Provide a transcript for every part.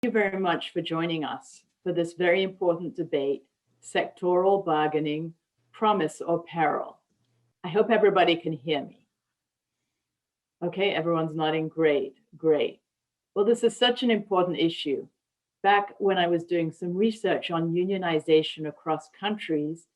you very much for joining us for this very important debate, sectoral bargaining, promise or peril. I hope everybody can hear me. Okay, everyone's nodding, great, great. Well, this is such an important issue. Back when I was doing some research on unionization across countries,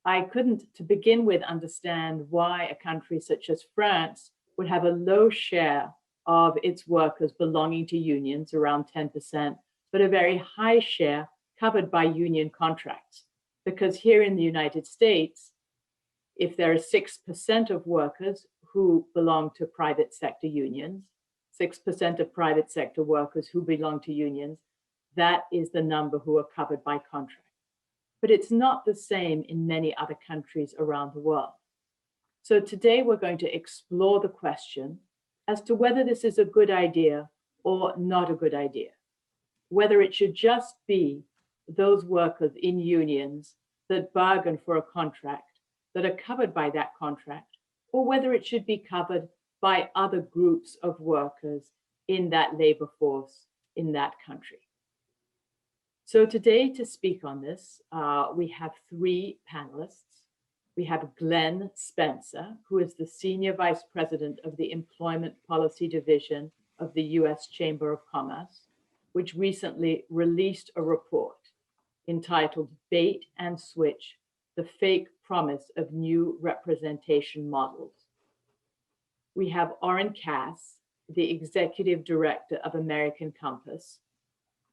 I couldn't, to begin with, understand why a country such as France would have a low share of its workers belonging to unions, around 10%, but a very high share covered by union contracts. Because here in the United States, if there are 6% of workers who belong to private sector unions, 6% of private sector workers who belong to unions, that is the number who are covered by contract. But it's not the same in many other countries around the world. So today we're going to explore the question as to whether this is a good idea or not a good idea, whether it should just be those workers in unions that bargain for a contract that are covered by that contract, or whether it should be covered by other groups of workers in that labor force in that country. So today, to speak on this, we have three panelists. We have Glenn Spencer, who is the Senior Vice President of the Employment Policy Division of the US Chamber of Commerce, which recently released a report entitled Bait and Switch, the Fake Promise of New Representation Models. We have Oren Cass, the Executive Director of American Compass,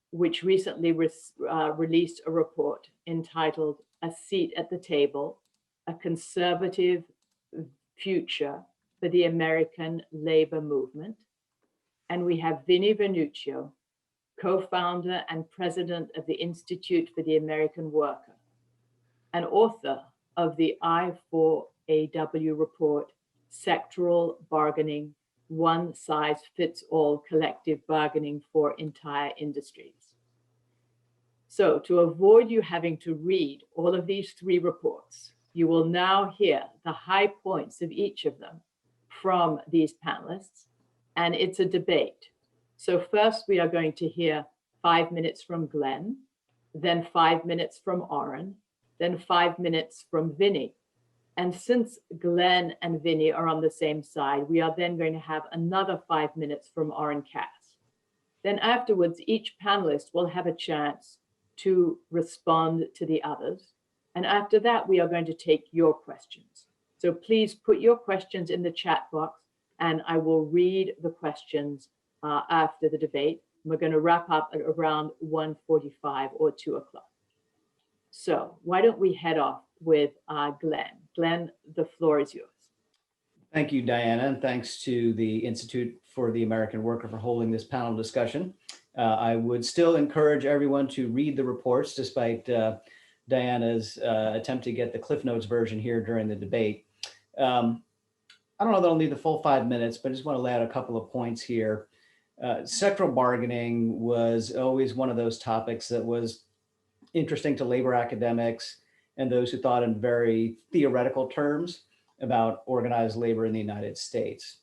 which recently released a report entitled A Seat at the Table, a Conservative Future for the American Labor Movement. And we have Vinnie Vernuccio, co-founder and president of the Institute for the American Worker, and author of the I4AW report, Sectoral Bargaining, One Size Fits All Collective Bargaining for Entire Industries. So to avoid you having to read all of these three reports, you will now hear the high points of each of them from these panelists, and it's a debate. So first we are going to hear 5 minutes from Glenn, then 5 minutes from Oren, then 5 minutes from Vinnie. And since Glenn and Vinnie are on the same side, we are then going to have another 5 minutes from Oren Cass. Then afterwards, each panelist will have a chance to respond to the others. And after that, we are going to take your questions. So please put your questions in the chat box and I will read the questions after the debate. We're going to wrap up at around 1:45 or 2 o'clock. So why don't we head off with Glenn. Glenn, the floor is yours. Thank you, Diana, and thanks to the Institute for the American Worker for holding this panel discussion. I would still encourage everyone to read the reports, despite Diana's attempt to get the Cliff Notes version here during the debate. I don't know that I'll need the full 5 minutes, but I just want to lay out a couple of points here. Sectoral bargaining was always one of those topics that was interesting to labor academics and those who thought in very theoretical terms about organized labor in the United States.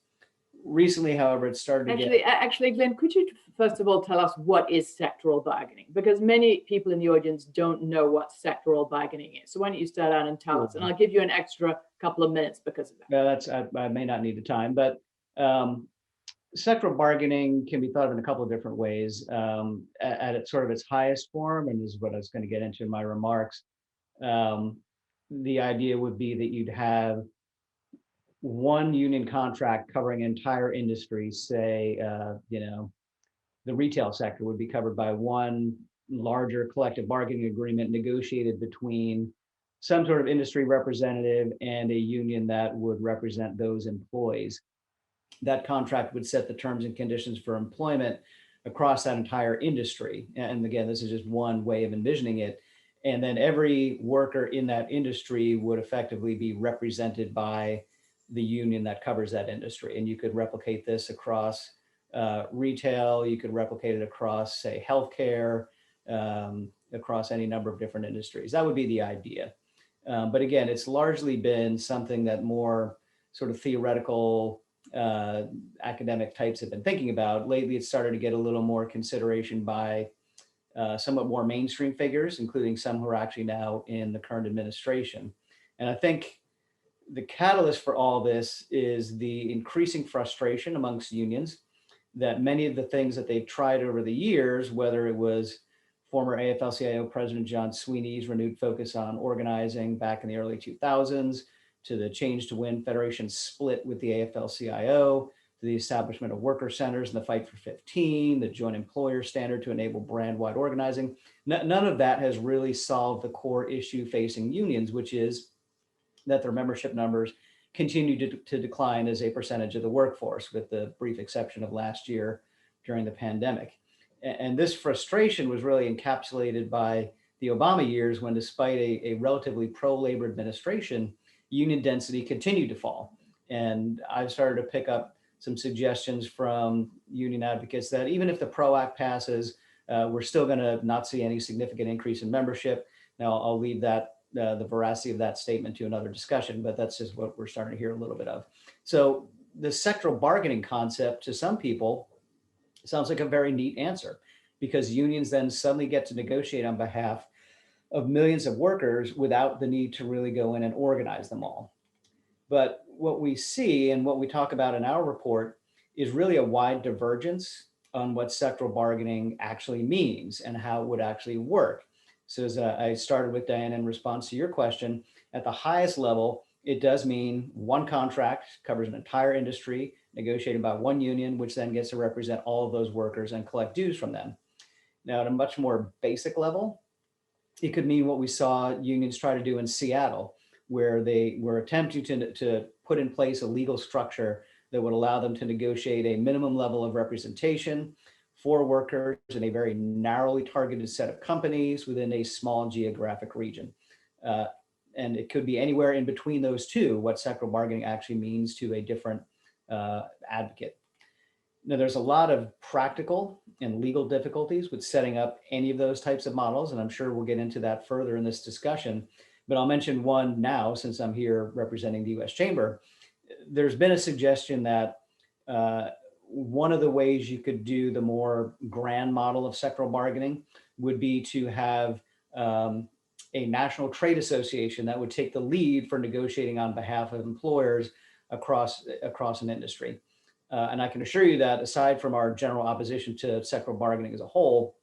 Recently, however, it started to Actually, Glenn, could you first of all tell us what is sectoral bargaining? Because many people in the audience don't know what sectoral bargaining is. So why don't you start out and tell us? And I'll give you an extra couple of minutes because of that. Yeah, I may not need the time, but sectoral bargaining can be thought of in a couple of different ways. At its sort of its highest form, and this is what I was going to get into in my remarks, the idea would be that you'd have one union contract covering entire industries. Say, the retail sector would be covered by one larger collective bargaining agreement negotiated between some sort of industry representative and a union that would represent those employees. That contract would set the terms and conditions for employment across that entire industry. And again, this is just one way of envisioning it. And then every worker in that industry would effectively be represented by the union that covers that industry. And you could replicate this across retail, you could replicate it across, say, healthcare, across any number of different industries. That would be the idea. But again, it's largely been something that more sort of theoretical academic types have been thinking about. Lately, it's started to get a little more consideration by somewhat more mainstream figures, including some who are actually now in the current administration. And I think the catalyst for all this is the increasing frustration amongst unions that many of the things that they've tried over the years, whether it was former AFL-CIO President John Sweeney's renewed focus on organizing back in the early 2000s, to the Change to Win Federation split with the AFL-CIO, to the establishment of worker centers and the Fight for 15, the joint employer standard to enable brand-wide organizing. None of that has really solved the core issue facing unions, which is that their membership numbers continue to decline as a percentage of the workforce, with the brief exception of last year during the pandemic. And this frustration was really encapsulated by the Obama years, when despite a relatively pro-labor administration, union density continued to fall. And I've started to pick up some suggestions from union advocates that even if the PRO Act passes, we're still going to not see any significant increase in membership. Now, I'll leave that the veracity of that statement to another discussion, but that's just what we're starting to hear a little bit of. So the sectoral bargaining concept, to some people, sounds like a very neat answer, because unions then suddenly get to negotiate on behalf of millions of workers without the need to really go in and organize them all. But what we see and what we talk about in our report is really a wide divergence on what sectoral bargaining actually means and how it would actually work. So as I started with Diana in response to your question, at the highest level, it does mean one contract covers an entire industry, negotiated by one union, which then gets to represent all of those workers and collect dues from them. Now, at a much more basic level, it could mean what we saw unions try to do in Seattle, where they were attempting to put in place a legal structure that would allow them to negotiate a minimum level of representation for workers in a very narrowly targeted set of companies within a small geographic region. And it could be anywhere in between those two, what sectoral bargaining actually means to a different advocate. Now, there's a lot of practical and legal difficulties with setting up any of those types of models, and I'm sure we'll get into that further in this discussion, but I'll mention one now since I'm here representing the US Chamber. There's been a suggestion that one of the ways you could do the more grand model of sectoral bargaining would be to have a national trade association that would take the lead for negotiating on behalf of employers across an industry. And I can assure you that aside from our general opposition to sectoral bargaining as a whole,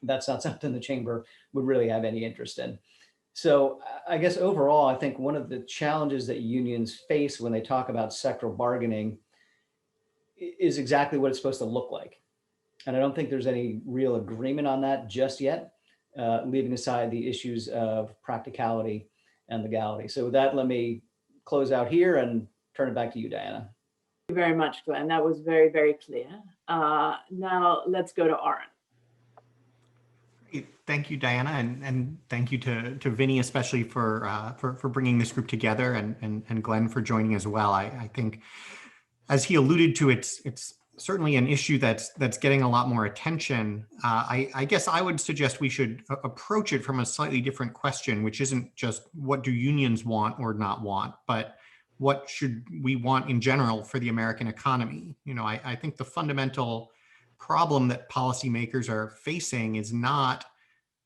that's not something the chamber would really have any interest in. So I guess overall, I think one of the challenges that unions face when they talk about sectoral bargaining is exactly what it's supposed to look like. And I don't think there's any real agreement on that just yet, leaving aside the issues of practicality and legality. So with that, let me close out here and turn it back to you, Diana. Thank you very much, Glenn. That was very, very clear. Now let's go to Aaron. Thank you, Diana, and thank you to Vinny, especially for bringing this group together, and Glenn for joining as well. I think, as he alluded to, it's certainly an issue that's getting a lot more attention. I guess I would suggest we should approach it from a slightly different question, which isn't just what do unions want or not want, but what should we want in general for the American economy? You know, I think the fundamental problem that policymakers are facing is not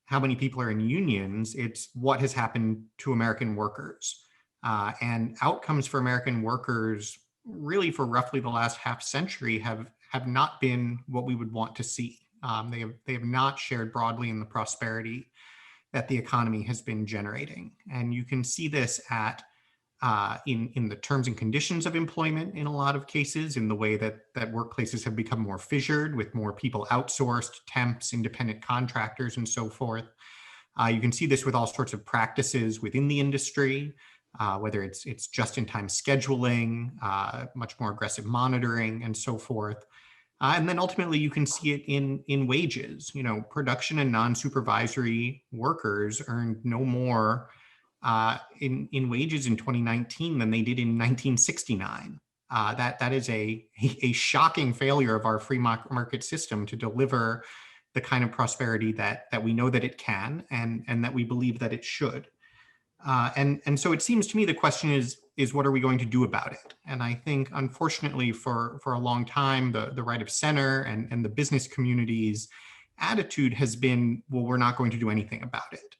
how many people are in unions, it's what has happened to American workers. And outcomes for American workers really for roughly the last half century have not been what we would want to see. They have not shared broadly in the prosperity that the economy has been generating. And you can see this at in the terms and conditions of employment in a lot of cases, in the way that workplaces have become more fissured with more people outsourced, temps, independent contractors, and so forth. You can see this with all sorts of practices within the industry, whether it's just-in-time scheduling, much more aggressive monitoring, and so forth. And then ultimately you can see it in wages. You know, production and non-supervisory workers earned no more in wages in 2019 than they did in 1969. That is a shocking failure of our free market system to deliver the kind of prosperity that we know that it can and that we believe that it should. And so it seems to me the question is what are we going to do about it? And I think, unfortunately, for a long time, the right of center and the business community's attitude has been, well, we're not going to do anything about it.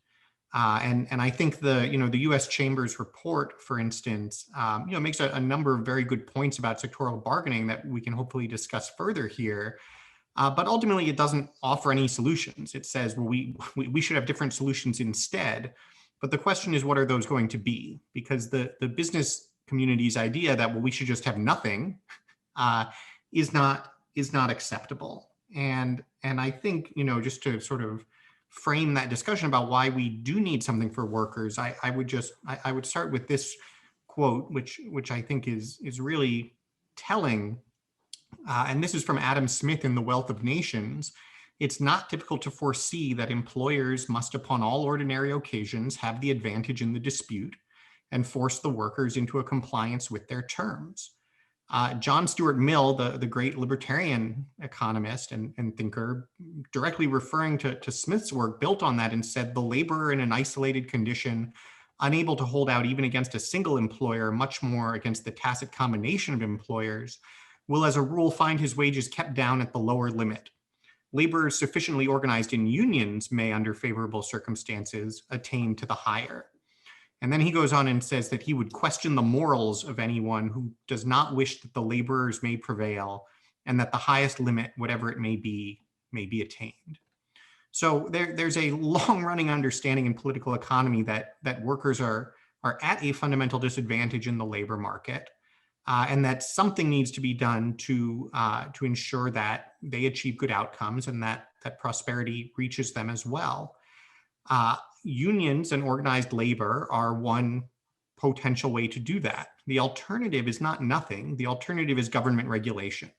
And I think the U.S. Chamber's report, for instance, makes a number of very good points about sectoral bargaining that we can hopefully discuss further here. But ultimately, it doesn't offer any solutions. It says, well, we should have different solutions instead. But the question is, what are those going to be? Because the business community's idea that, well, we should just have nothing is not acceptable. And I think, just to sort of frame that discussion about why we do need something for workers, I would start with this quote, which I think is really telling. And this is from Adam Smith in The Wealth of Nations. It's not difficult to foresee that employers must, upon all ordinary occasions, have the advantage in the dispute and force the workers into a compliance with their terms. John Stuart Mill, the great libertarian economist and thinker, directly referring to Smith's work, built on that and said, the laborer in an isolated condition, unable to hold out even against a single employer, much more against the tacit combination of employers, will as a rule find his wages kept down at the lower limit. Laborers sufficiently organized in unions may, under favorable circumstances, attain to the higher. And then he goes on and says that he would question the morals of anyone who does not wish that the laborers may prevail and that the highest limit, whatever it may be attained. So there's a long-running understanding in political economy that workers are at a fundamental disadvantage in the labor market, and that something needs to be done to ensure that they achieve good outcomes and that prosperity reaches them as well. Unions and organized labor are one potential way to do that. The alternative is not nothing. The alternative is government regulation.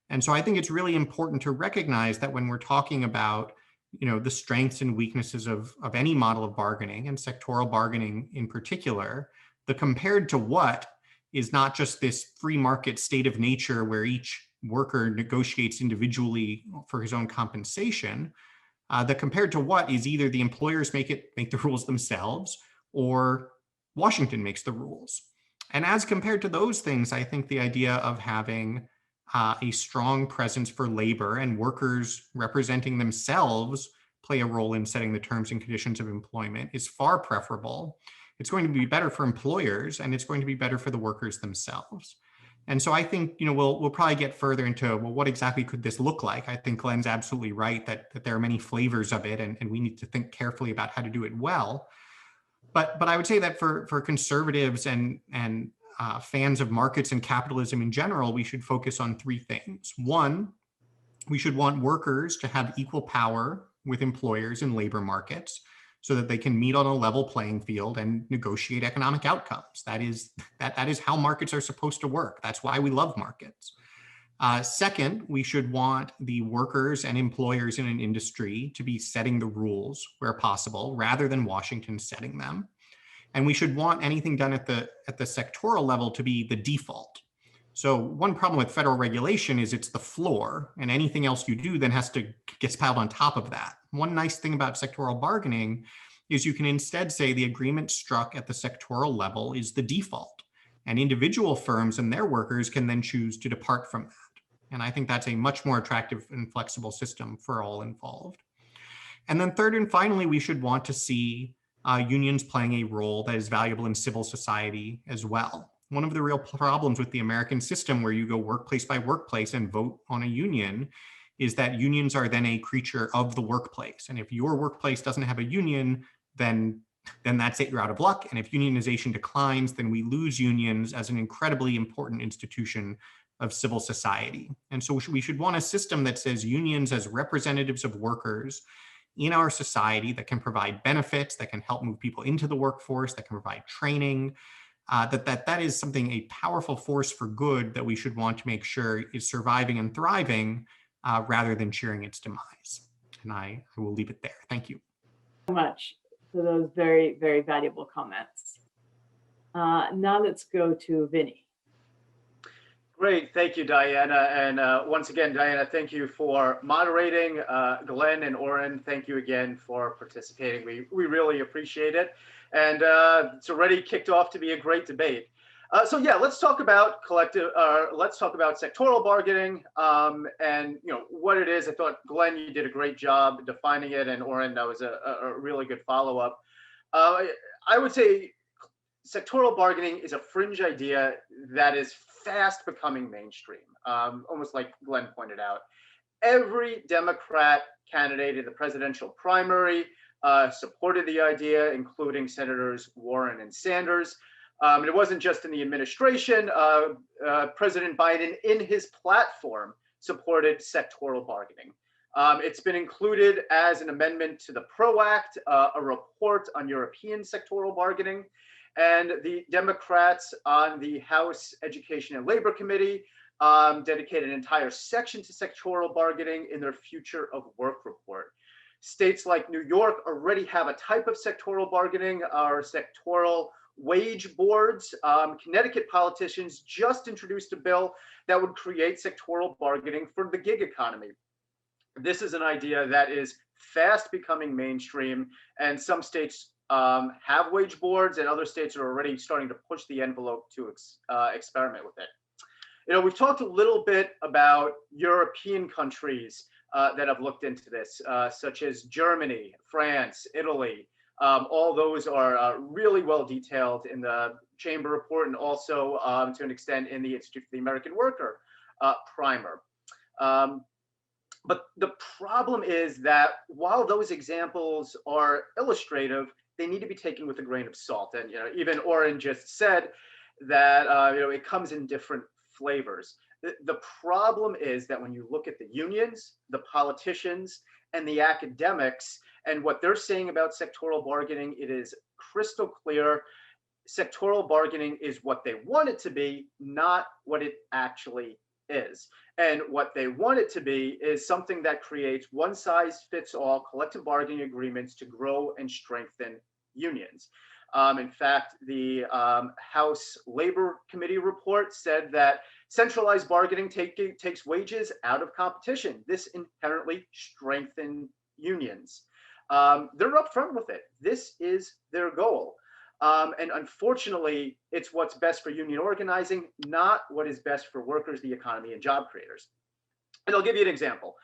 And so I think it's really important to recognize that when we're talking about the strengths and weaknesses of any model of bargaining, and sectoral bargaining in particular, the compared to what is not just this free market state of nature where each worker negotiates individually for his own compensation. The compared to what is either the employers make the rules themselves or Washington makes the rules. And as compared to those things, I think the idea of having a strong presence for labor and workers representing themselves play a role in setting the terms and conditions of employment is far preferable. It's going to be better for employers and it's going to be better for the workers themselves. And so I think, we'll probably get further into, well, what exactly could this look like? I think Glenn's absolutely right that there are many flavors of it and we need to think carefully about how to do it well. But I would say that for conservatives and fans of markets and capitalism in general, we should focus on three things. One, we should want workers to have equal power with employers in labor markets so that they can meet on a level playing field and negotiate economic outcomes. That is how markets are supposed to work. That's why we love markets. Second, we should want the workers and employers in an industry to be setting the rules where possible, rather than Washington setting them. And we should want anything done at the sectoral level to be the default. So one problem with federal regulation is it's the floor, and anything else you do then gets piled on top of that. One nice thing about sectoral bargaining is you can instead say the agreement struck at the sectoral level is the default, and individual firms and their workers can then choose to depart from that. And I think that's a much more attractive and flexible system for all involved. And then third and finally, we should want to see unions playing a role that is valuable in civil society as well. One of the real problems with the American system, where you go workplace by workplace and vote on a union, is that unions are then a creature of the workplace. And if your workplace doesn't have a union, then that's it, you're out of luck. And if unionization declines, then we lose unions as an incredibly important institution of civil society. And so we should want a system that says unions as representatives of workers in our society that can provide benefits, that can help move people into the workforce, that can provide training, that is something, a powerful force for good that we should want to make sure is surviving and thriving rather than cheering its demise. And I will leave it there. Thank you so much for those very, very valuable comments. Now let's go to Vinny. Great, thank you, Diana. And once again, Diana, thank you for moderating. Glenn and Oren, thank you again for participating. We really appreciate it. And it's already kicked off to be a great debate. So yeah, let's talk about let's talk about sectoral bargaining and what it is. I thought, Glenn, you did a great job defining it, and Oren, that was a really good follow-up. I would say sectoral bargaining is a fringe idea that is fast becoming mainstream, almost like Glenn pointed out. Every Democrat candidate in the presidential primary supported the idea, including Senators Warren and Sanders. And it wasn't just in the administration. President Biden, in his platform, supported sectoral bargaining. It's been included as an amendment to the PRO Act, a report on European sectoral bargaining. And the Democrats on the House Education and Labor Committee dedicated an entire section to sectoral bargaining in their Future of Work report. States like New York already have a type of sectoral bargaining, our sectoral wage boards. Connecticut politicians just introduced a bill that would create sectoral bargaining for the gig economy. This is an idea that is fast becoming mainstream, and some states have wage boards, and other states are already starting to push the envelope to experiment with it. We've talked a little bit about European countries that have looked into this, such as Germany, France, Italy. All those are really well detailed in the Chamber report, and also to an extent in the Institute for the American Worker primer. But the problem is that while those examples are illustrative, they need to be taken with a grain of salt. And even Oren just said that it comes in different flavors. The problem is that when you look at the unions, the politicians, and the academics, and what they're saying about sectoral bargaining, it is crystal clear. Sectoral bargaining is what they want it to be, not what it actually is. And what they want it to be is something that creates one-size-fits-all collective bargaining agreements to grow and strengthen unions. In fact, the House Labor Committee report said that centralized bargaining takes wages out of competition. This inherently strengthens unions. They're upfront with it. This is their goal. And unfortunately, it's what's best for union organizing, not what is best for workers, the economy, and job creators. And I'll give you an example.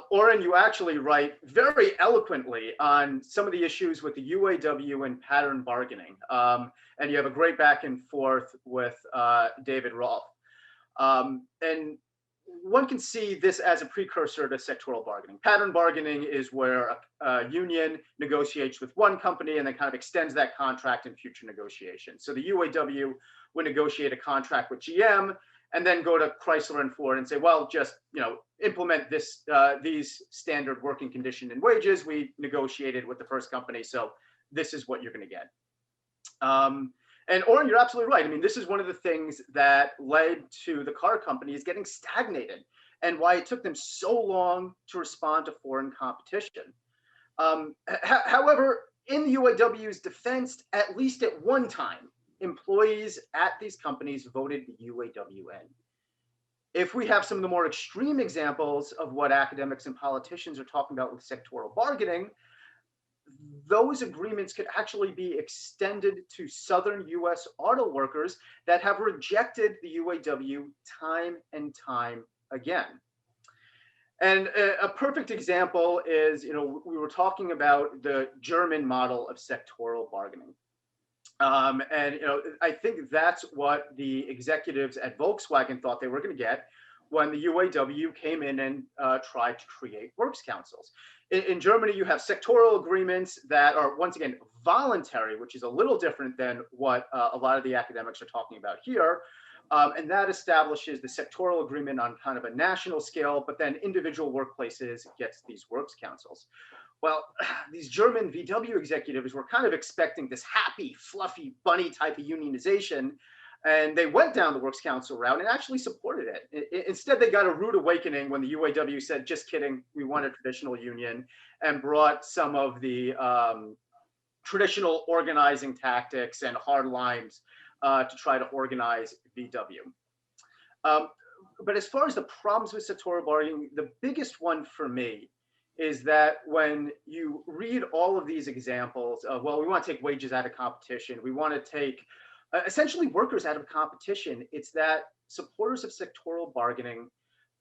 Oren, you actually write very eloquently on some of the issues with the UAW and pattern bargaining. And you have a great back and forth with David Rolfe. And one can see this as a precursor to sectoral bargaining. Pattern bargaining is where a union negotiates with one company and then kind of extends that contract in future negotiations. So the UAW would negotiate a contract with GM and then go to Chrysler and Ford and say, well, just implement this these standard working condition and wages. We negotiated with the first company, so this is what you're going to get. And Oren, you're absolutely right. I mean, this is one of the things that led to the car companies getting stagnated and why it took them so long to respond to foreign competition. However, in the UAW's defense, at least at one time, employees at these companies voted the UAW in. If we have some of the more extreme examples of what academics and politicians are talking about with sectoral bargaining, those agreements could actually be extended to Southern US auto workers that have rejected the UAW time and time again. And a perfect example is, we were talking about the German model of sectoral bargaining. And I think that's what the executives at Volkswagen thought they were going to get when the UAW came in and tried to create works councils. In Germany, you have sectoral agreements that are, once again, voluntary, which is a little different than what a lot of the academics are talking about here. And that establishes the sectoral agreement on kind of a national scale, but then individual workplaces gets these works councils. Well, these German VW executives were kind of expecting this happy, fluffy, bunny type of unionization, and they went down the works council route and actually supported it. Instead, they got a rude awakening when the UAW said, just kidding, we want a traditional union, and brought some of the traditional organizing tactics and hard lines to try to organize VW. But as far as the problems with sectoral bargaining, the biggest one for me is that when you read all of these examples of, well, we want to take wages out of competition, we want to take essentially workers out of competition, it's that supporters of sectoral bargaining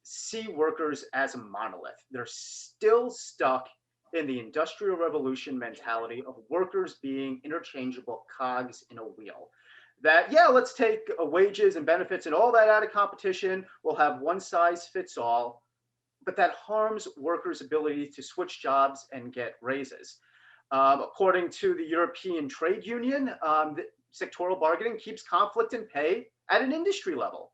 see workers as a monolith. They're still stuck in the Industrial Revolution mentality of workers being interchangeable cogs in a wheel. That, yeah, let's take wages and benefits and all that out of competition. We'll have one size fits all, but that harms workers' ability to switch jobs and get raises. According to the European Trade Union, sectoral bargaining keeps conflict in pay at an industry level.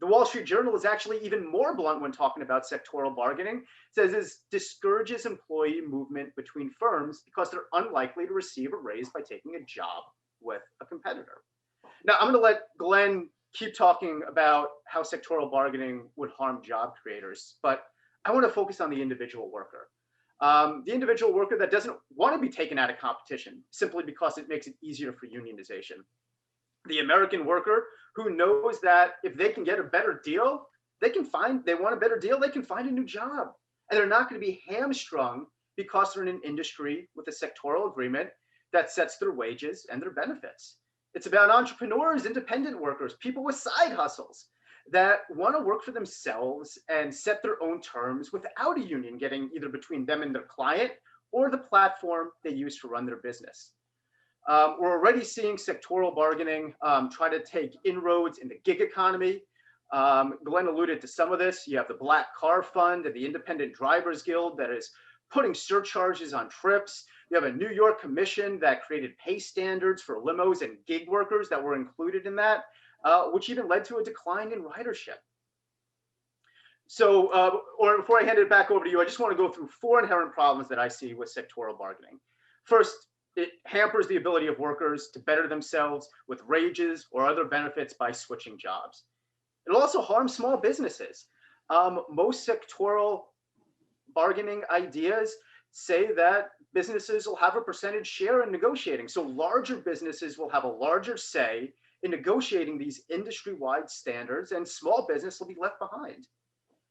The Wall Street Journal is actually even more blunt when talking about sectoral bargaining. It says it discourages employee movement between firms because they're unlikely to receive a raise by taking a job with a competitor. Now, I'm going to let Glenn keep talking about how sectoral bargaining would harm job creators, but I want to focus on the individual worker. The individual worker that doesn't want to be taken out of competition simply because it makes it easier for unionization. The American worker who knows that if they can get a better deal, they want a better deal, they can find a new job. And they're not going to be hamstrung because they're in an industry with a sectoral agreement that sets their wages and their benefits. It's about entrepreneurs, independent workers, people with side hustles that want to work for themselves and set their own terms without a union getting either between them and their client or the platform they use to run their business. We're already seeing sectoral bargaining try to take inroads in the gig economy. Glenn alluded to some of this. You have the Black Car Fund and the Independent Drivers Guild that is putting surcharges on trips. You have a New York commission that created pay standards for limos and gig workers that were included in that, which even led to a decline in ridership. So, or before I hand it back over to you, I just want to go through 4 inherent problems that I see with sectoral bargaining. First, it hampers the ability of workers to better themselves with wages or other benefits by switching jobs. It also harms small businesses. Most sectoral bargaining ideas say that businesses will have a percentage share in negotiating. So larger businesses will have a larger say in negotiating these industry-wide standards, and small business will be left behind.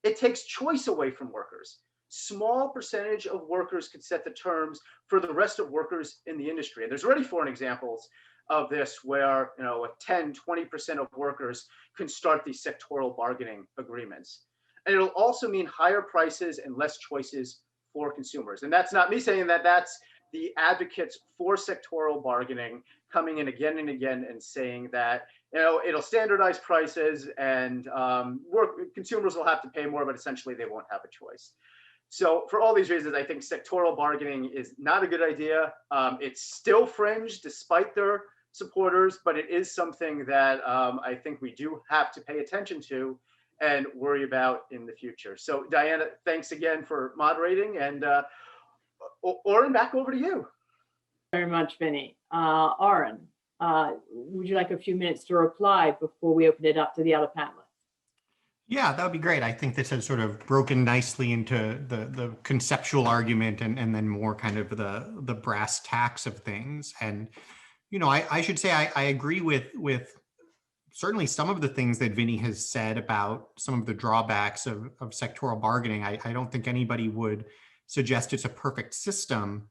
It takes choice away from workers. Small percentage of workers could set the terms for the rest of workers in the industry. And there's already 4 examples of this where, you know, 10, 20% of workers can start these sectoral bargaining agreements. And it'll also mean higher prices and less choices for consumers. And that's not me saying that, that's the advocates for sectoral bargaining coming in again and again and saying that, you know, it'll standardize prices and consumers will have to pay more, but essentially they won't have a choice. So for all these reasons, I think sectoral bargaining is not a good idea. It's still fringe despite their supporters, but it is something that I think we do have to pay attention to and worry about in the future. So Diana, thanks again for moderating, and Oren, back over to you. Very much, Vinny. Oren, would you like a few minutes to reply before we open it up to the other panelists? Yeah, that would be great. I think this has sort of broken nicely into the conceptual argument and then more kind of the brass tacks of things. And, you know, I should say I agree with certainly some of the things that Vinny has said about some of the drawbacks of sectoral bargaining. I don't think anybody would suggest it's a perfect system.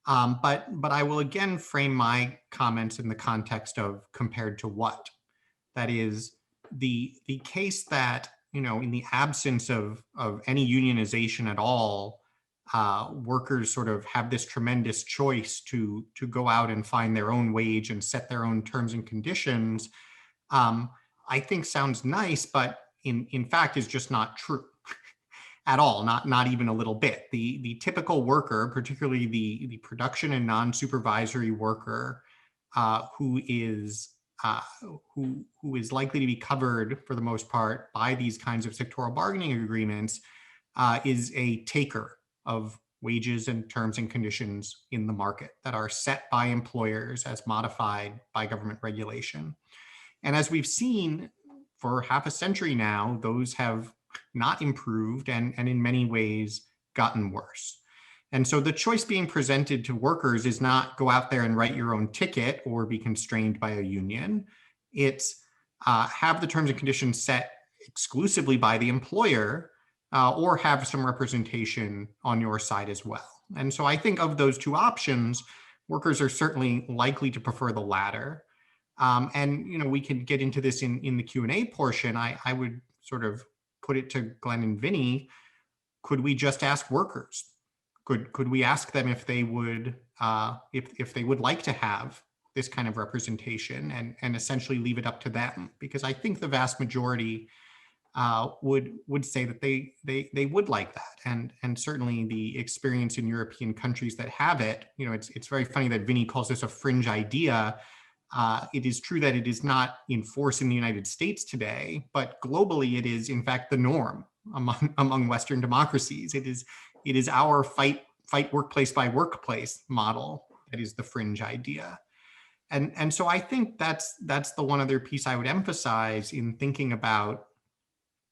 But I will again frame my comments in the context of compared to what. That is the case that, you know, in the absence of any unionization at all, workers sort of have this tremendous choice to go out and find their own wage and set their own terms and conditions. I think sounds nice, but in fact is just not true at all, not even a little bit. The typical worker, particularly the production and non-supervisory worker, who is likely to be covered for the most part by these kinds of sectoral bargaining agreements, is a taker of wages and terms and conditions in the market that are set by employers as modified by government regulation. And as we've seen for half a century now, those have not improved and in many ways gotten worse. And so the choice being presented to workers is not go out there and write your own ticket or be constrained by a union. It's have the terms and conditions set exclusively by the employer or have some representation on your side as well. And so I think of those two options, workers are certainly likely to prefer the latter. And we can get into this in the Q&A portion. I would sort of put it to Glenn and Vinny. Could we just ask workers? Could we ask them if they would if they would like to have this kind of representation and essentially leave it up to them? Because I think the vast majority would say that they would like that, and certainly the experience in European countries that have it. It's very funny that Vinny calls this a fringe idea. It is true that it is not in force in the United States today, but globally it is in fact the norm among Western democracies. It is our fight workplace by workplace model that is the fringe idea. And so I think that's the one other piece I would emphasize in thinking about,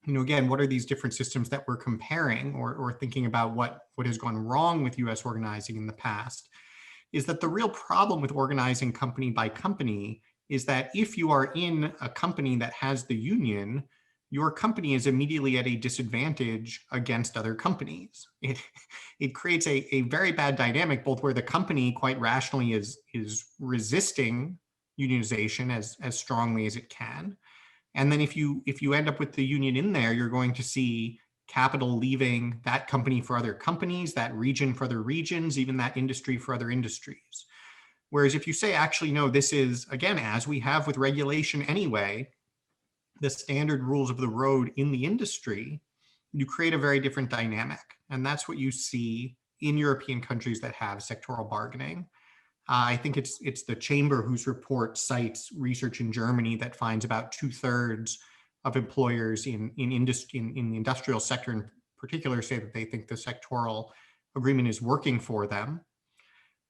again, what are these different systems that we're comparing, or thinking about what has gone wrong with US organizing in the past, is that the real problem with organizing company by company is that if you are in a company that has the union, your company is immediately at a disadvantage against other companies. It creates a very bad dynamic, both where the company quite rationally is resisting unionization as strongly as it can. And then if you end up with the union in there, you're going to see capital leaving that company for other companies, that region for other regions, even that industry for other industries. Whereas if you say, actually, no, this is, again, as we have with regulation anyway, the standard rules of the road in the industry, you create a very different dynamic. And that's what you see in European countries that have sectoral bargaining. I think it's the Chamber whose report cites research in Germany that finds about 2/3 of employers in the industrial sector in particular say that they think the sectoral agreement is working for them.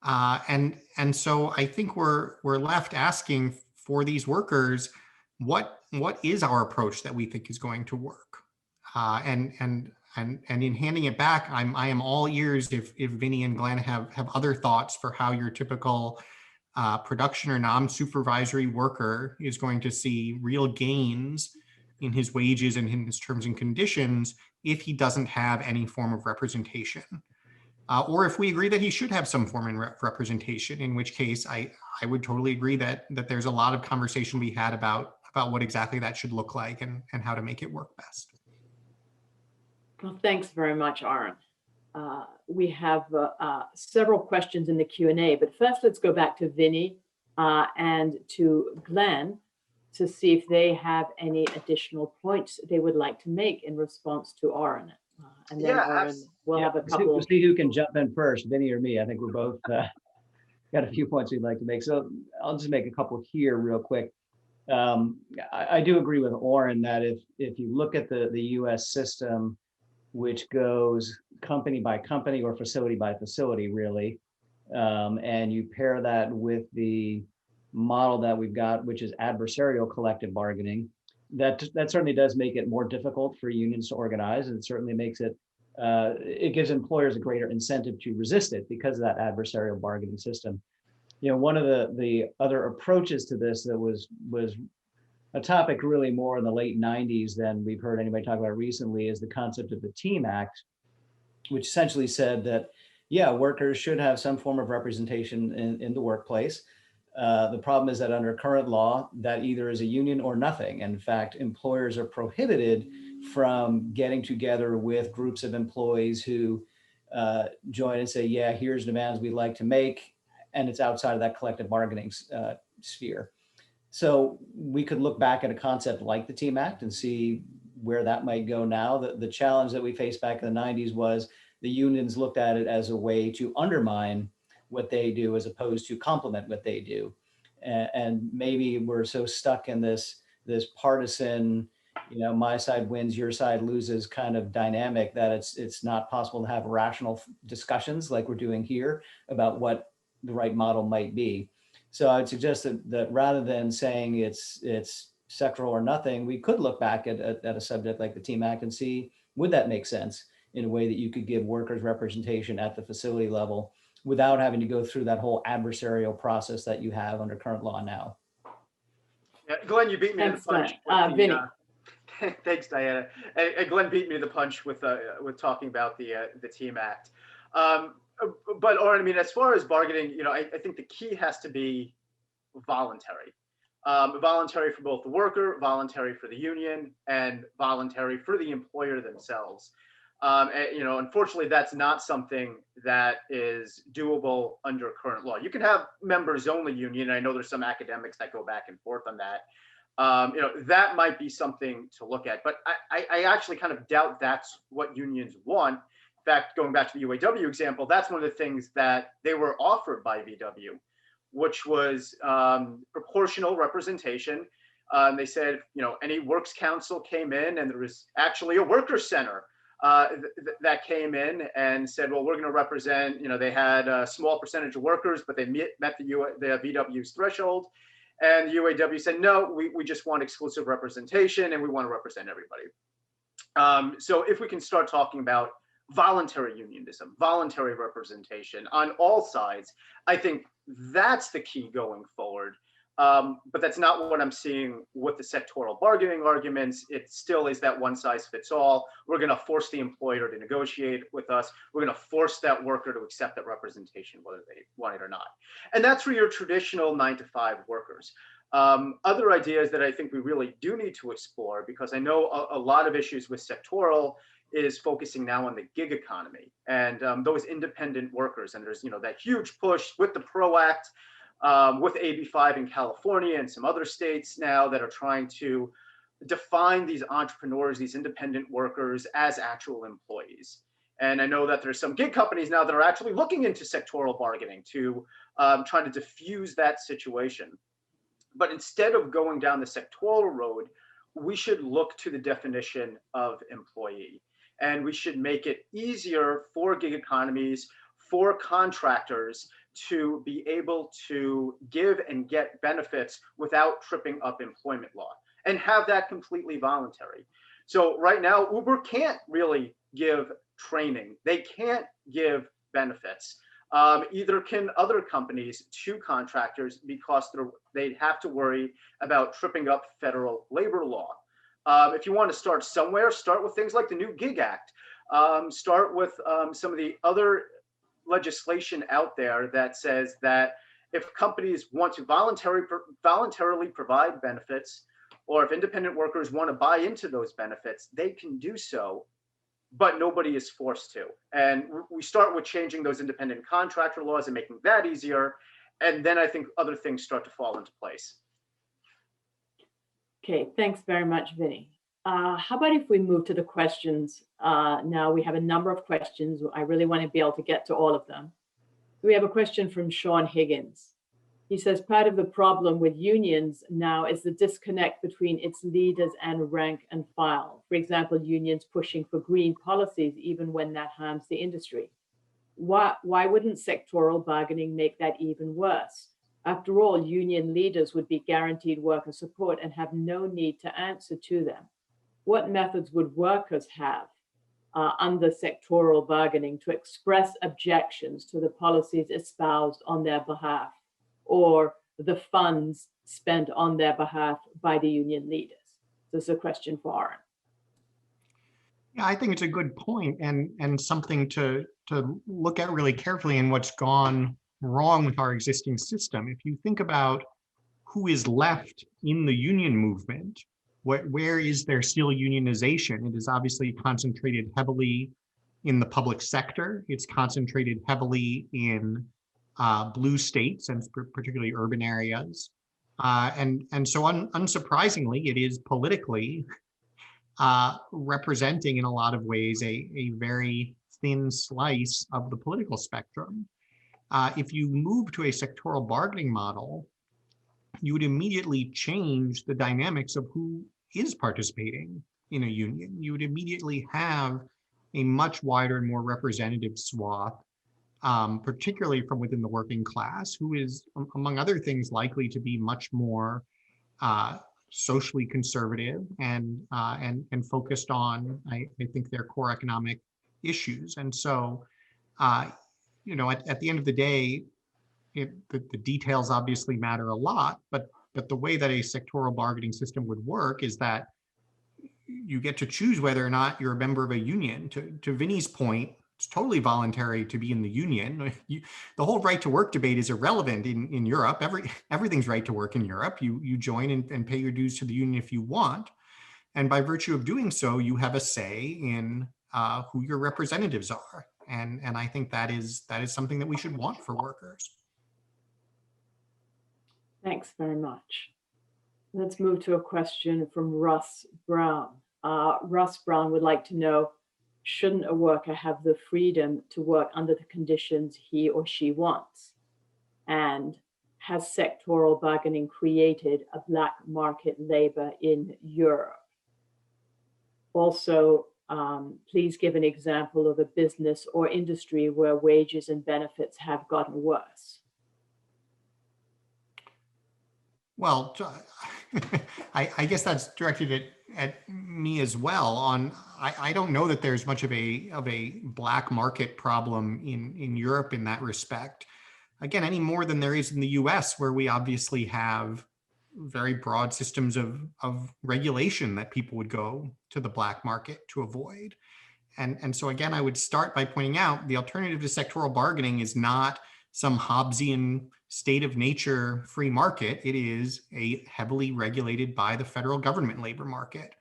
And so I think we're left asking for these workers, what is our approach that we think is going to work? And in handing it back, I am all ears if Vinny and Glenn have other thoughts for how your typical production or non-supervisory worker is going to see real gains in his wages and in his terms and conditions if he doesn't have any form of representation. Or if we agree that he should have some form of representation, in which case I would totally agree that there's a lot of conversation we had about what exactly that should look like and how to make it work best. Well, thanks very much, Aaron. We have several questions in the Q&A, but first let's go back to Vinny and to Glenn to see if they have any additional points they would like to make in response to Aaron. And then Aaron will have a couple. We'll see who can jump in first, Vinny or me. I think we're both got a few points we'd like to make. So I'll just make a couple here real quick. I do agree with Oren that if you look at the US system, which goes company by company or facility by facility, really, and you pair that with the model that we've got, which is adversarial collective bargaining, that certainly does make it more difficult for unions to organize, and it certainly makes it, it gives employers a greater incentive to resist it because of that adversarial bargaining system. One of the other approaches to this that was a topic really more in the late 90s than we've heard anybody talk about recently is the concept of the Team Act, which essentially said that, yeah, workers should have some form of representation in the workplace. The problem is that under current law, that either is a union or nothing. In fact, employers are prohibited from getting together with groups of employees who join and say, yeah, here's demands we'd like to make, and it's outside of that collective bargaining sphere. So we could look back at a concept like the Team Act and see where that might go now. The challenge that we faced back in the 90s was the unions looked at it as a way to undermine what they do as opposed to complement what they do. And maybe we're so stuck in this partisan, my side wins, your side loses kind of dynamic that it's not possible to have rational discussions like we're doing here about what the right model might be. So I would suggest that rather than saying it's sectoral or nothing, we could look back at a subject like the Team Act and see, would that make sense in a way that you could give workers representation at the facility level without having to go through that whole adversarial process that you have under current law now. Yeah, Glenn, you beat me Thanks, to the punch. Vinny. Thanks, Diana. And Glenn beat me to the punch with talking about the Team Act. But Oren, I mean, as far as bargaining, you know, I think the key has to be voluntary. Voluntary for both the worker, voluntary for the union, and voluntary for the employer themselves. And, you know, unfortunately, that's not something that is doable under current law. You can have members only union. I know there's some academics that go back and forth on that. You know, that might be something to look at, but I actually kind of doubt that's what unions want. In fact, going back to the UAW example, that's one of the things that they were offered by VW, which was proportional representation. They said, you know, any works council came in, and there was actually a workers' center that came in and said, well, we're going to represent, you know, they had a small percentage of workers, but they met the VW's threshold. And the UAW said, no, we just want exclusive representation, and we want to represent everybody. So if we can start talking about voluntary unionism, voluntary representation on all sides, I think that's the key going forward. But that's not what I'm seeing with the sectoral bargaining arguments. It still is that one size fits all. We're going to force the employer to negotiate with us. We're going to force that worker to accept that representation, whether they want it or not. And that's for your traditional 9-to-5 workers. Other ideas that I think we really do need to explore, because I know a lot of issues with sectoral is focusing now on the gig economy and those independent workers. And there's, you know, that huge push with the PRO Act, with AB5 in California and some other states now that are trying to define these entrepreneurs, these independent workers, as actual employees. And I know that there's some gig companies now that are actually looking into sectoral bargaining to try to diffuse that situation. But instead of going down the sectoral road, we should look to the definition of employee. And we should make it easier for gig economies, for contractors to be able to give and get benefits without tripping up employment law, and have that completely voluntary. So right now, Uber can't really give training. They can't give benefits. Either can other companies to contractors, because they'd have to worry about tripping up federal labor law. If you want to start somewhere, start with things like the new Gig Act. Start with some of the other legislation out there that says that if companies want to voluntarily provide benefits, or if independent workers want to buy into those benefits, they can do so, but nobody is forced to. And we start with changing those independent contractor laws and making that easier. And then I think other things start to fall into place. Okay, thanks very much, Vinny. How about if we move to the questions? Now we have a number of questions. I really want to be able to get to all of them. We have a question from Sean Higgins. He says, part of the problem with unions now is the disconnect between its leaders and rank and file. For example, unions pushing for green policies, even when that harms the industry. Why wouldn't sectoral bargaining make that even worse? After all, union leaders would be guaranteed worker support and have no need to answer to them. What methods would workers have under sectoral bargaining to express objections to the policies espoused on their behalf, or the funds spent on their behalf by the union leaders? This is a question for Aaron. Yeah, I think it's a good point, and something to look at really carefully in what's gone wrong with our existing system. If you think about who is left in the union movement, where is there still unionization? It is obviously concentrated heavily in the public sector. It's concentrated heavily in blue states, and particularly urban areas. And so unsurprisingly, it is politically representing in a lot of ways a very thin slice of the political spectrum. If you move to a sectoral bargaining model, you would immediately change the dynamics of who is participating in a union. You would immediately have a much wider and more representative swath, particularly from within the working class, who is, among other things, likely to be much more socially conservative and focused on, I think, their core economic issues. And so, you know, at the end of the day, the details obviously matter a lot, but the way that a sectoral bargaining system would work is that you get to choose whether or not you're a member of a union. To Vinny's point, it's totally voluntary to be in the union. The whole right to work debate is irrelevant in Europe. Everything's right to work in Europe. You join and pay your dues to the union if you want. And by virtue of doing so, you have a say in who your representatives are. And I think that is something that we should want for workers. Thanks very much. Let's move to a question from Russ Brown. Russ Brown would like to know, shouldn't a worker have the freedom to work under the conditions he or she wants? And has sectoral bargaining created a black market labor in Europe? Also, please give an example of a business or industry where wages and benefits have gotten worse. Well, I guess that's directed at me as well. I don't know that there's much of a black market problem in Europe in that respect. Again, any more than there is in the US, where we obviously have very broad systems of regulation that people would go to the black market to avoid. And so again, I would start by pointing out the alternative to sectoral bargaining is not some Hobbesian state of nature free market. It is a heavily regulated by the federal government labor market,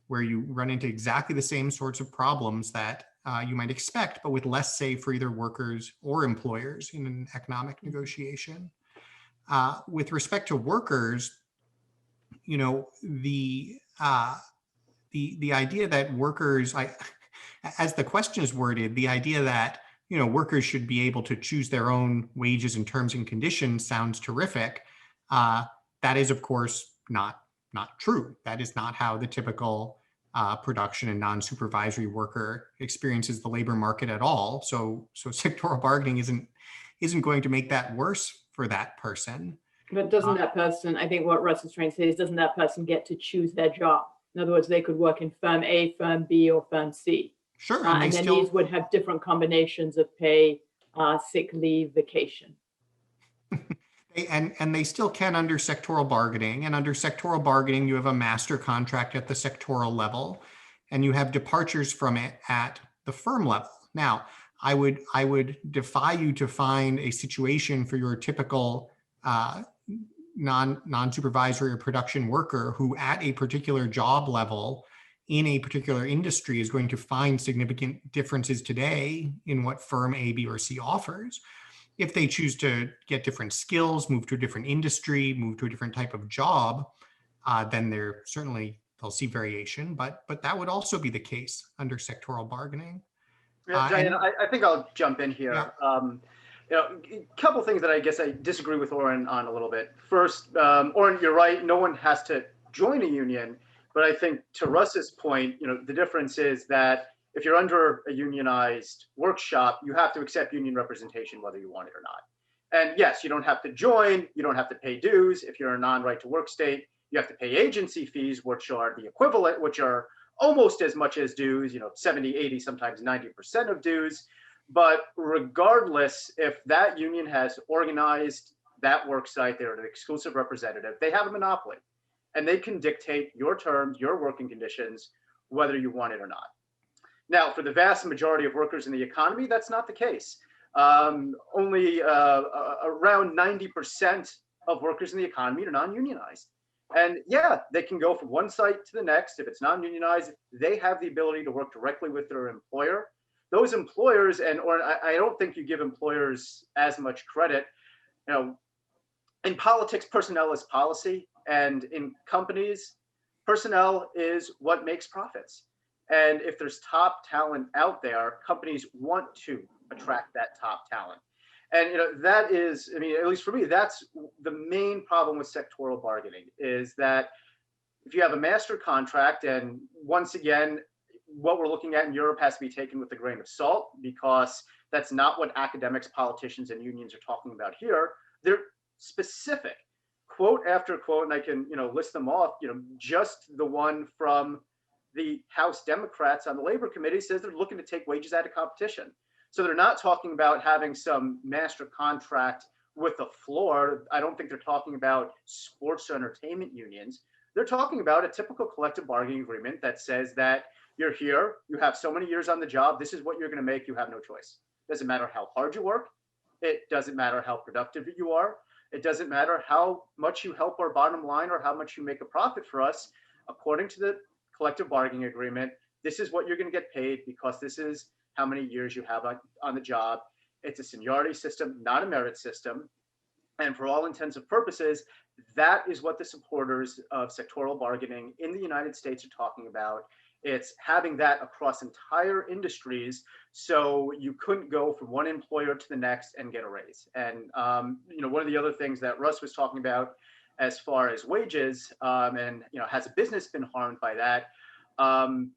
where you run into exactly the same sorts of problems that you might expect, but with less say for either workers or employers in an economic negotiation. With respect to workers, the idea that workers, as the question is worded, the idea that workers should be able to choose their own wages and terms and conditions sounds terrific. That is, of course, not true. That is not how the typical production and non-supervisory worker experiences the labor market at all. So sectoral bargaining isn't going to make that worse for that person. But doesn't that person, I think what Russ is trying to say is, doesn't that person get to choose their job? In other words, they could work in firm A, firm B, or firm C. Sure. And then these would have different combinations of pay, sick leave, vacation. And they still can under sectoral bargaining. And under sectoral bargaining, you have a master contract at the sectoral level, and you have departures from it at the firm level. Now, I would defy you to find a situation for your typical non-supervisory or production worker who at a particular job level in a particular industry is going to find significant differences today in what firm A, B, or C offers. If they choose to get different skills, move to a different industry, move to a different type of job, then they'll see variation, but that would also be the case under sectoral bargaining. Yeah, Diane, I think I'll jump in here. Yeah. A couple things that I guess I disagree with Oren on a little bit. First, Oren, you're right. No one has to join a union. But I think to Russ's point, the difference is that if you're under a unionized workshop, you have to accept union representation whether you want it or not. And yes, you don't have to join. You don't have to pay dues. If you're a non-right to work state, you have to pay agency fees, which are the equivalent, which are almost as much as dues, 70, 80, sometimes 90% of dues. But regardless, if that union has organized that work site, they're an exclusive representative, they have a monopoly, and they can dictate your terms, your working conditions, whether you want it or not. Now, for the vast majority of workers in the economy, that's not the case. Only around 90% of workers in the economy are non-unionized. And yeah, they can go from one site to the next. If it's non-unionized, they have the ability to work directly with their employer. Those employers, or I don't think you give employers as much credit. In politics, personnel is policy, and in companies, personnel is what makes profits. And if there's top talent out there, companies want to attract that top talent. And that is, at least for me, that's the main problem with sectoral bargaining, is that if you have a master contract, and once again, what we're looking at in Europe has to be taken with a grain of salt, because that's not what academics, politicians, and unions are talking about here. They're specific, quote after quote, and I can list them off. Just the one from the House Democrats on the Labor Committee says they're looking to take wages out of competition. So they're not talking about having some master contract with a floor. I don't think they're talking about sports or entertainment unions. they're talking about a typical collective bargaining agreement that says that you're here, you have so many years on the job, this is what you're going to make, you have no choice. Doesn't matter how hard you work. It doesn't matter how productive you are. It doesn't matter how much you help our bottom line or how much you make a profit for us. According to the collective bargaining agreement, this is what you're going to get paid because this is how many years you have on the job. It's a seniority system, not a merit system. And for all intents and purposes, that is what the supporters of sectoral bargaining in the United States are talking about. It's having that across entire industries, so you couldn't go from one employer to the next and get a raise. And one of the other things that Russ was talking about, as far as wages, and has a business been harmed by that?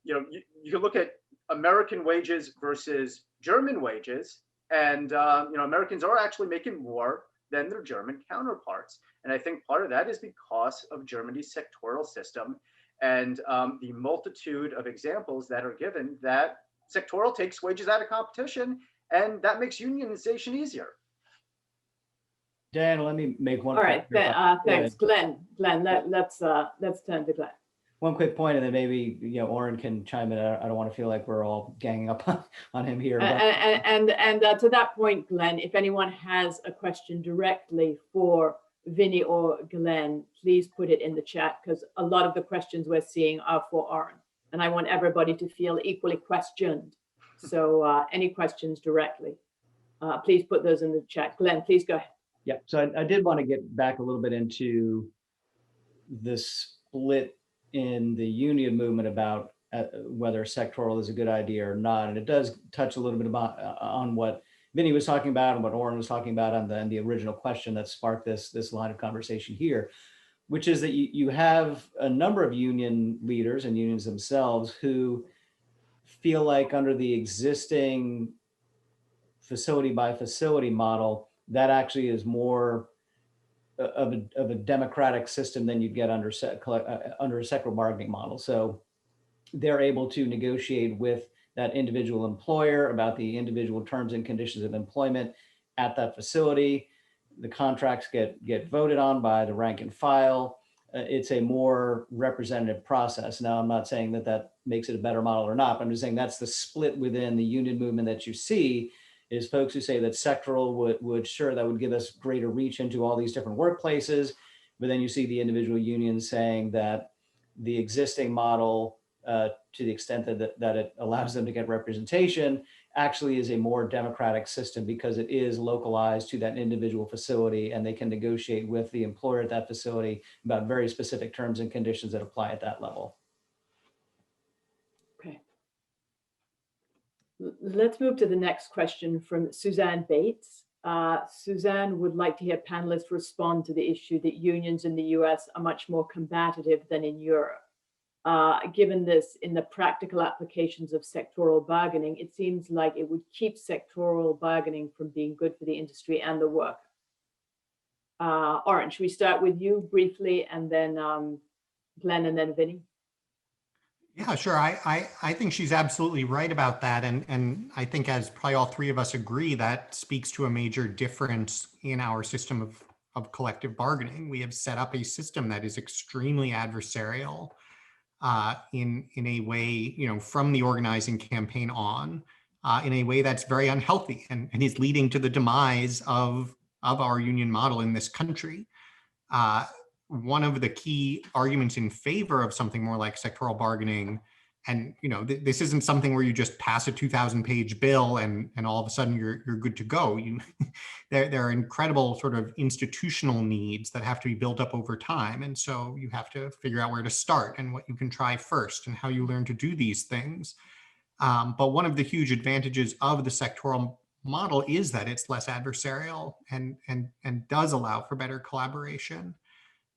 You can look at American wages versus German wages, and Americans are actually making more than their German counterparts. And I think part of that is because of Germany's sectoral system and the multitude of examples that are given that sectoral takes wages out of competition, and that makes unionization easier. Dan, let me make one. All right, thanks, Glenn. Let's turn to Glenn. One quick point, and then maybe Oren can chime in. I don't want to feel like we're all ganging up on him here. But... And to that point, Glenn, if anyone has a question directly for Vinny or Glenn, please put it in the chat, because a lot of the questions we're seeing are for Oren, and I want everybody to feel equally questioned. So any questions directly, please put those in the chat. Glenn, please go ahead. Yeah, so I did want to get back a little bit into the split in the union movement about whether sectoral is a good idea or not. And it does touch a little bit about on what Vinny was talking about and what Oren was talking about on the original question that sparked this line of conversation here, which is that you have a number of union leaders and unions themselves who feel like under the existing facility by facility model, that actually is more of a democratic system than you'd get under a sectoral bargaining model. So they're able to negotiate with that individual employer about the individual terms and conditions of employment at that facility. The contracts get voted on by the rank and file. It's a more representative process. Now, I'm not saying that makes it a better model or not, but I'm just saying that's the split within the union movement that you see, is folks who say that sectoral would give us greater reach into all these different workplaces. But then you see the individual unions saying that the existing model, to the extent that it allows them to get representation, actually is a more democratic system because it is localized to that individual facility, and they can negotiate with the employer at that facility about very specific terms and conditions that apply at that level. Okay. Let's move to the next question from Suzanne Bates. Suzanne would like to hear panelists respond to the issue that unions in the US are much more combative than in Europe. Given this, in the practical applications of sectoral bargaining, it seems like it would keep sectoral bargaining from being good for the industry and the worker. Oren, should we start with you briefly, and then Glenn, and then Vinny? Yeah, sure. I think she's absolutely right about that. And I think, as probably all three of us agree, that speaks to a major difference in our system of collective bargaining. We have set up a system that is extremely adversarial in a way, from the organizing campaign on, in a way that's very unhealthy and is leading to the demise of our union model in this country. One of the key arguments in favor of something more like sectoral bargaining, and this isn't something where you just pass a 2,000-page bill and all of a sudden you're good to go. There are incredible sort of institutional needs that have to be built up over time, and so you have to figure out where to start and what you can try first and how you learn to do these things. But one of the huge advantages of the sectoral model is that it's less adversarial and does allow for better collaboration.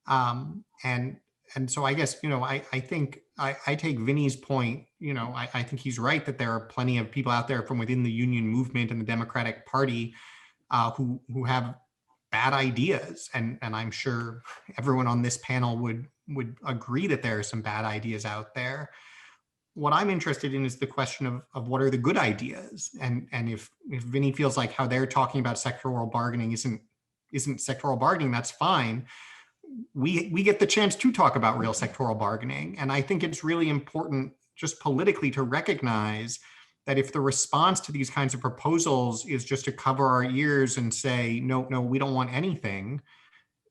And so I guess, I think I take Vinny's point, I think he's right that there are plenty of people out there from within the union movement and the Democratic Party who have bad ideas. And I'm sure everyone on this panel would agree that there are some bad ideas out there. What I'm interested in is the question of what are the good ideas? And if Vinny feels like how they're talking about sectoral bargaining isn't sectoral bargaining, that's fine. we get the chance to talk about real sectoral bargaining. And I think it's really important just politically to recognize that if the response to these kinds of proposals is just to cover our ears and say, no, we don't want anything,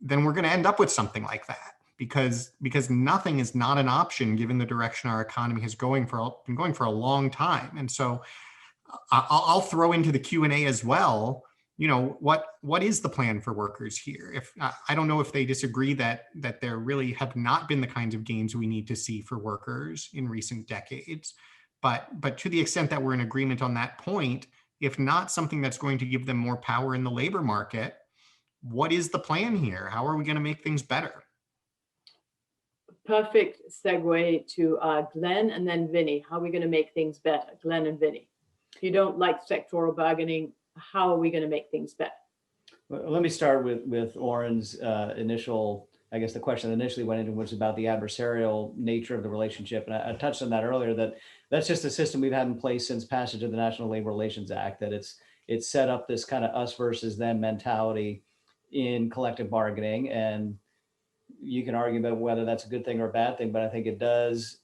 then we're going to end up with something like that, because nothing is not an option given the direction our economy has been going for a long time. And so I'll throw into the Q&A as well, what is the plan for workers here? If I don't know if they disagree that there really have not been the kinds of gains we need to see for workers in recent decades, but to the extent that we're in agreement on that point, if not something that's going to give them more power in the labor market, what is the plan here? How are we going to make things better? Perfect segue to Glenn and then Vinny. How are we going to make things better? Glenn and Vinny. If you don't like sectoral bargaining, how are we going to make things better? Well, let me start with Oren's initial, I guess the question that initially went into was about the adversarial nature of the relationship. And I touched on that earlier, that's just a system we've had in place since passage of the National Labor Relations Act, that it's set up this kind of us versus them mentality in collective bargaining. And you can argue about whether that's a good thing or a bad thing, but I think it does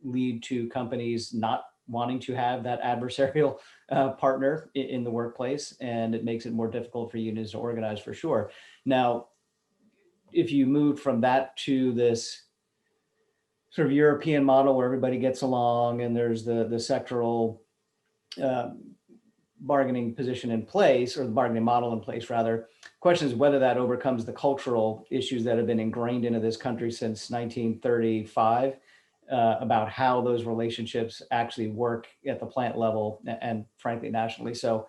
lead to companies not wanting to have that adversarial partner in the workplace, and it makes it more difficult for unions to organize, for sure. Now, if you move from that to this sort of European model where everybody gets along and there's the sectoral bargaining position in place, or the bargaining model in place rather, question is whether that overcomes the cultural issues that have been ingrained into this country since 1935 about how those relationships actually work at the plant level and frankly nationally. So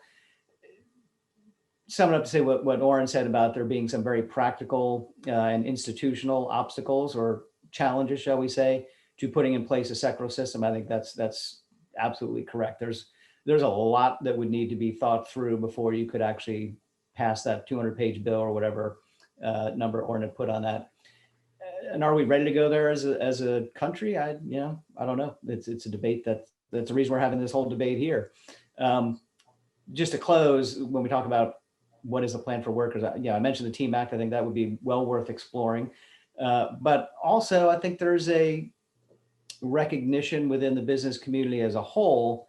sum it up to say what Oren said about there being some very practical and institutional obstacles or challenges, shall we say, to putting in place a sectoral system. I think that's absolutely correct. There's a lot that would need to be thought through before you could actually pass that 200-page bill or whatever number Oren had put on that. And are we ready to go there as a country? I don't know. It's a debate that's the reason we're having this whole debate here. Just to close, when we talk about what is the plan for workers, I mentioned the TEAM Act. I think that would be well worth exploring. But also, I think there's a recognition within the business community as a whole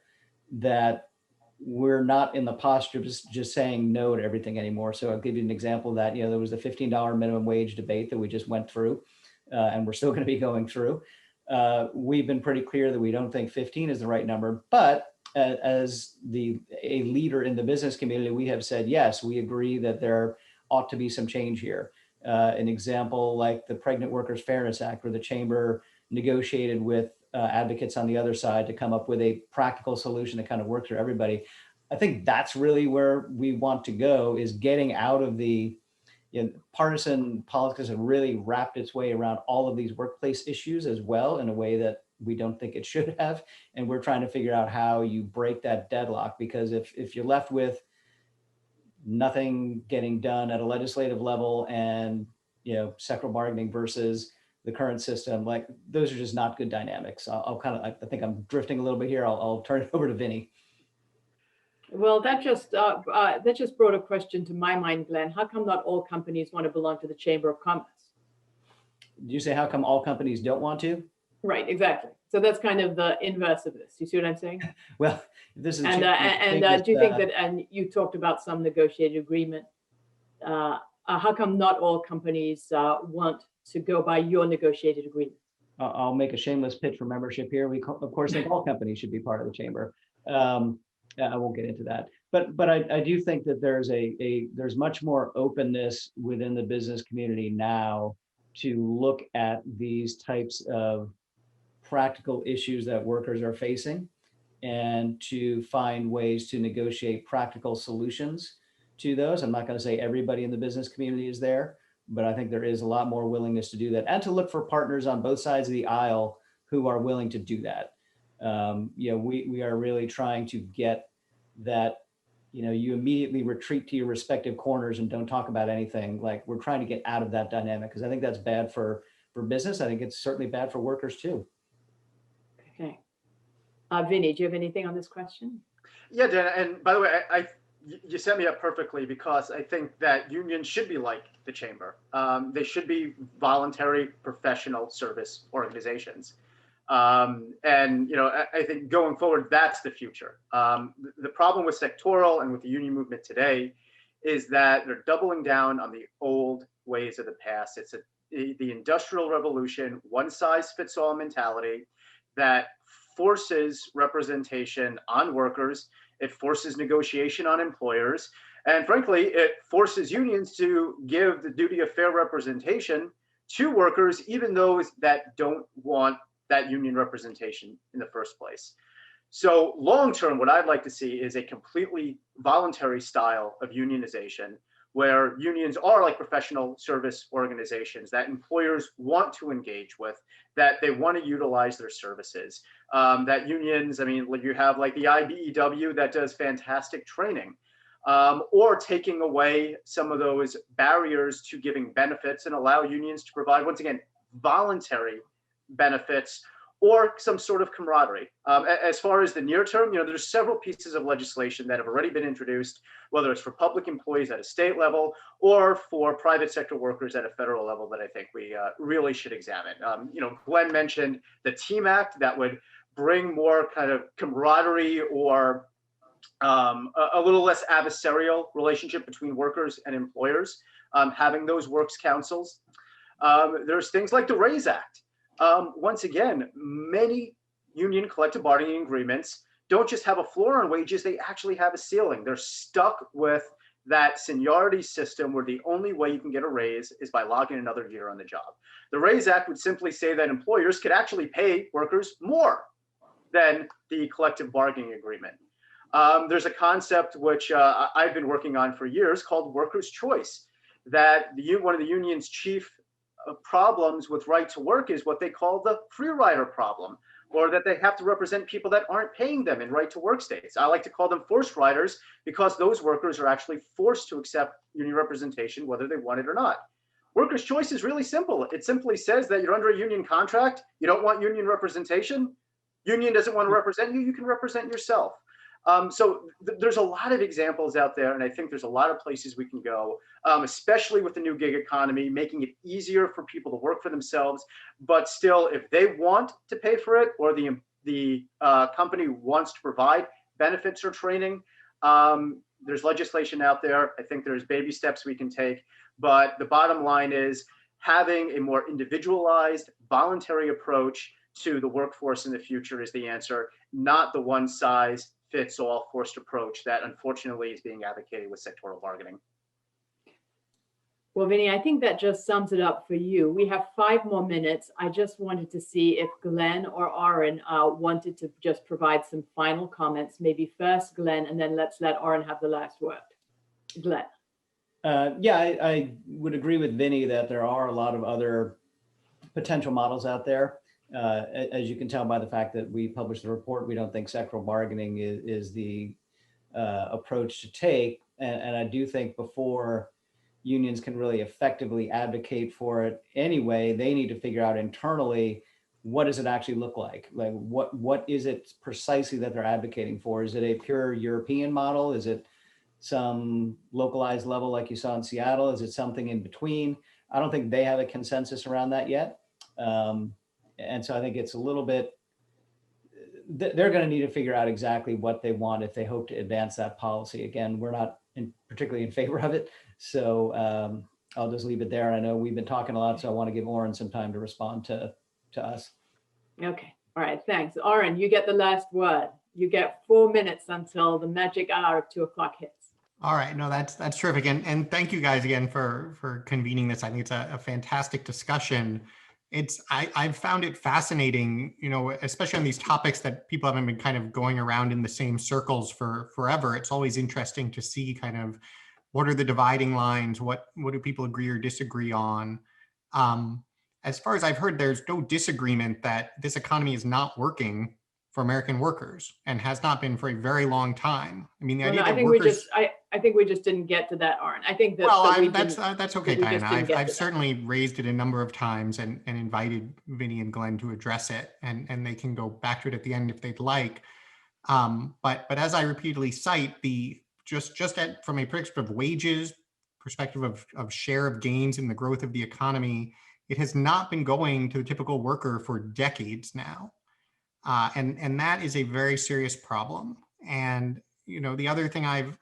that we're not in the posture of just saying no to everything anymore. So I'll give you an example of that. There was the $15 minimum wage debate that we just went through, and we're still going to be going through. We've been pretty clear that we don't think 15 is the right number, but as a leader in the business community, we have said, yes, we agree that there ought to be some change here. An example like the Pregnant Workers Fairness Act, where the chamber negotiated with advocates on the other side to come up with a practical solution that kind of works for everybody. I think that's really where we want to go, is getting out of the partisan politics have really wrapped its way around all of these workplace issues as well in a way that we don't think it should have. And we're trying to figure out how you break that deadlock, because if you're left with nothing getting done at a legislative level and sectoral bargaining versus the current system, like those are just not good dynamics. I think I'm drifting a little bit here. I'll turn it over to Vinny. Well, that just brought a question to my mind, Glenn. How come not all companies want to belong to the Chamber of Commerce? Did you say how come all companies don't want to? Right, exactly. So that's kind of the inverse of this. You see what I'm saying? Well, this is. Do you think that? And you talked about some negotiated agreement. How come not all companies want to go by your negotiated agreement? I'll make a shameless pitch for membership here. We of course think all companies should be part of the chamber. I won't get into that, but I do think that there's much more openness within the business community now to look at these types of practical issues that workers are facing and to find ways to negotiate practical solutions to those. I'm not going to say everybody in the business community is there, but I think there is a lot more willingness to do that and to look for partners on both sides of the aisle who are willing to do that. We are really trying to get that, you immediately retreat to your respective corners and don't talk about anything. Like, we're trying to get out of that dynamic, because I think that's bad for business. I think it's certainly bad for workers too. Okay. Vinny, do you have anything on this question? Yeah, Dana, and by the way, you set me up perfectly, because I think that unions should be like the chamber. They should be voluntary professional service organizations. And, you know, I think going forward, that's the future. The problem with sectoral and with the union movement today is that they're doubling down on the old ways of the past. It's the industrial revolution, one size fits all mentality that forces representation on workers. It forces negotiation on employers. And frankly, it forces unions to give the duty of fair representation to workers, even those that don't want that union representation in the first place. So long term, what I'd like to see is a completely voluntary style of unionization, where unions are like professional service organizations that employers want to engage with, that they want to utilize their services. That unions, I mean, you have like the IBEW that does fantastic training, or taking away some of those barriers to giving benefits and allow unions to provide, once again, voluntary benefits or some sort of camaraderie. As far as the near term, you know, there's several pieces of legislation that have already been introduced, whether it's for public employees at a state level or for private sector workers at a federal level, that I think we really should examine. You know, Glenn mentioned the TEAM Act that would bring more kind of camaraderie or a little less adversarial relationship between workers and employers, having those works councils. There's things like the RAISE Act. Once again, many union collective bargaining agreements don't just have a floor on wages, they actually have a ceiling. They're stuck with that seniority system where the only way you can get a raise is by logging another year on the job. The RAISE Act would simply say that employers could actually pay workers more than the collective bargaining agreement. There's a concept which I've been working on for years called workers' choice, that one of the union's chief problems with right to work is what they call the free rider problem, or that they have to represent people that aren't paying them in right to work states. I like to call them forced riders, because those workers are actually forced to accept union representation whether they want it or not. Workers' choice is really simple. It simply says that you're under a union contract, you don't want union representation, union doesn't want to represent you, you can represent yourself. So there's a lot of examples out there, and I think there's a lot of places we can go, especially with the new gig economy, making it easier for people to work for themselves. But still, if they want to pay for it, or the company wants to provide benefits or training, there's legislation out there. I think there's baby steps we can take. But the bottom line is having a more individualized, voluntary approach to the workforce in the future is the answer, not the one size fits all forced approach that unfortunately is being advocated with sectoral bargaining. Well, Vinny, I think that just sums it up for you. We have 5 more minutes. I just wanted to see if Glenn or Oren wanted to just provide some final comments. Maybe first Glenn, and then let's let Oren have the last word. Glenn. Yeah, I would agree with Vinny that there are a lot of other potential models out there. As you can tell by the fact that we published the report, we don't think sectoral bargaining is the approach to take. And I do think before unions can really effectively advocate for it anyway, they need to figure out internally, what does it actually look like? Like what is it precisely that they're advocating for? Is it a pure European model? Is it some localized level like you saw in Seattle? Is it something in between? I don't think they have a consensus around that yet. And so I think it's a little bit, they're going to need to figure out exactly what they want if they hope to advance that policy. Again, we're not particularly in favor of it. So I'll just leave it there. And I know we've been talking a lot, so I want to give Oren some time to respond to us. Okay. All right. Thanks. Oren, you get the last word. You get 4 minutes until the magic hour of 2 o'clock hits. All right. No, that's terrific. And thank you guys again for convening this. I think it's a fantastic discussion. I've found it fascinating, you know, especially on these topics that people haven't been kind of going around in the same circles for forever. It's always interesting to see kind of what are the dividing lines, what do people agree or disagree on. As far as I've heard, there's no disagreement that this economy is not working for American workers and has not been for a very long time. I mean, the idea that workers... I think we just didn't get to that, Oren. I think that. Well, that's okay, Diana. I've certainly raised it a number of times and invited Vinny and Glenn to address it, and they can go back to it at the end if they'd like. But as I repeatedly cite, the from a perspective of wages, perspective of share of gains in the growth of the economy, it has not been going to the typical worker for decades now. And that is a very serious problem. And, the other thing I've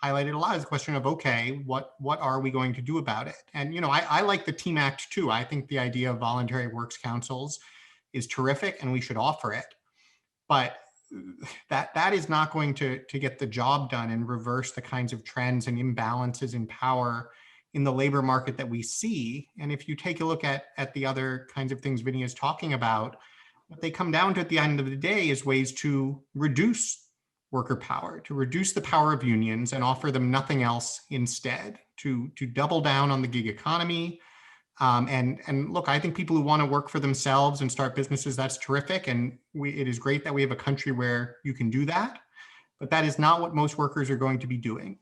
highlighted a lot is the question of, okay, what are we going to do about it? And, I like the TEAM Act too. I think the idea of voluntary works councils is terrific and we should offer it. But that is not going to get the job done and reverse the kinds of trends and imbalances in power in the labor market that we see. And if you take a look at the other kinds of things Vinny is talking about, what they come down to at the end of the day is ways to reduce worker power, to reduce the power of unions and offer them nothing else instead, to double down on the gig economy. And look, I think people who want to work for themselves and start businesses, that's terrific. And it is great that we have a country where you can do that, but that is not what most workers are going to be doing.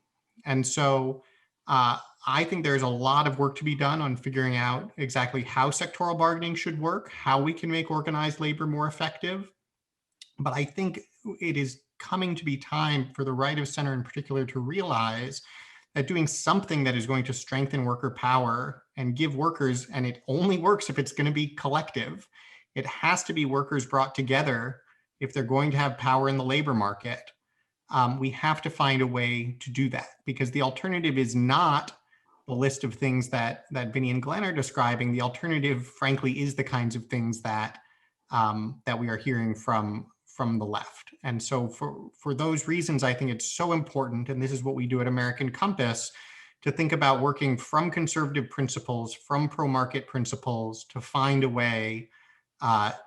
And so I think there's a lot of work to be done on figuring out exactly how sectoral bargaining should work, how we can make organized labor more effective. But I think it is coming to be time for the right of center in particular to realize that doing something that is going to strengthen worker power and give workers, and it only works if it's going to be collective, it has to be workers brought together if they're going to have power in the labor market. We have to find a way to do that, because the alternative is not the list of things that Vinny and Glenn are describing. The alternative, frankly, is the kinds of things that we are hearing from the left. And so for those reasons, I think it's so important, and this is what we do at American Compass, to think about working from conservative principles, from pro-market principles, to find a way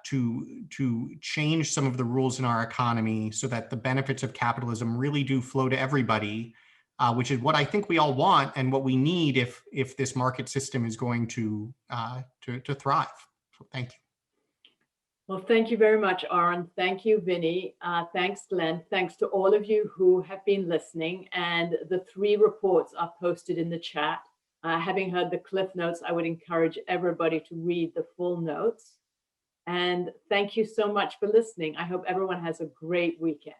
to change some of the rules in our economy so that the benefits of capitalism really do flow to everybody, which is what I think we all want and what we need if this market system is going to thrive. So thank you. Well, thank you very much, Aaron. Thank you, Vinny. Thanks, Glenn. Thanks to all of you who have been listening. And the 3 reports are posted in the chat. Having heard the Cliff Notes, I would encourage everybody to read the full notes. And thank you so much for listening. I hope everyone has a great weekend.